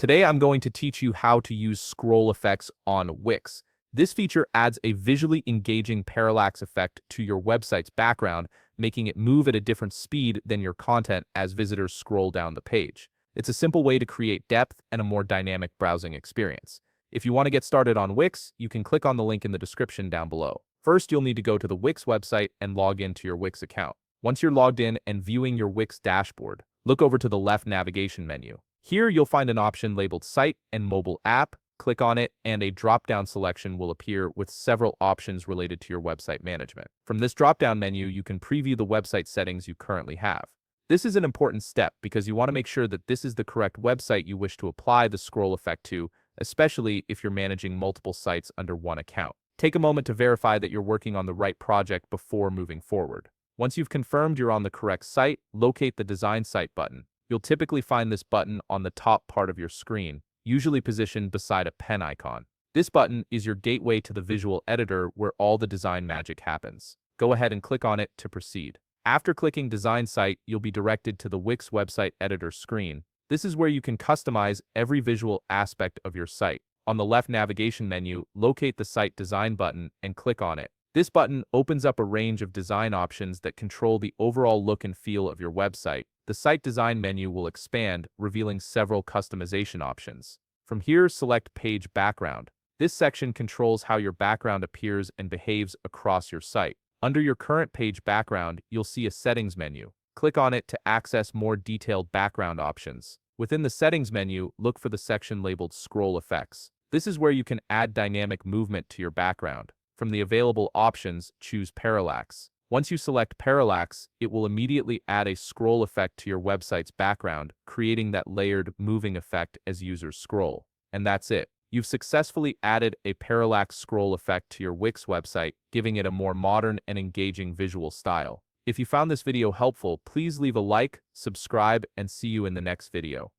Today I'm going to teach you how to use scroll effects on Wix. This feature adds a visually engaging parallax effect to your website's background, making it move at a different speed than your content as visitors scroll down the page. It's a simple way to create depth and a more dynamic browsing experience. If you want to get started on Wix, you can click on the link in the description down below. First, you'll need to go to the Wix website and log into your Wix account. Once you're logged in and viewing your Wix dashboard, look over to the left navigation menu. Here you'll find an option labeled Site and Mobile App. Click on it and a drop-down selection will appear with several options related to your website management. From this drop-down menu, you can preview the website settings you currently have. This is an important step because you want to make sure that this is the correct website you wish to apply the scroll effect to, especially if you're managing multiple sites under one account. Take a moment to verify that you're working on the right project before moving forward. Once you've confirmed you're on the correct site, locate the Design Site button. You'll typically find this button on the top part of your screen, usually positioned beside a pen icon. This button is your gateway to the visual editor where all the design magic happens. Go ahead and click on it to proceed. After clicking Design Site, you'll be directed to the Wix website editor screen. This is where you can customize every visual aspect of your site. On the left navigation menu, locate the Site Design button and click on it. This button opens up a range of design options that control the overall look and feel of your website. The Site Design menu will expand, revealing several customization options. From here, select Page Background. This section controls how your background appears and behaves across your site. Under your current page background, you'll see a Settings menu. Click on it to access more detailed background options. Within the Settings menu, look for the section labeled Scroll Effects. This is where you can add dynamic movement to your background. From the available options, choose Parallax. Once you select Parallax, it will immediately add a scroll effect to your website's background, creating that layered, moving effect as users scroll. And that's it. You've successfully added a parallax scroll effect to your Wix website, giving it a more modern and engaging visual style. If you found this video helpful, please leave a like, subscribe, and see you in the next video.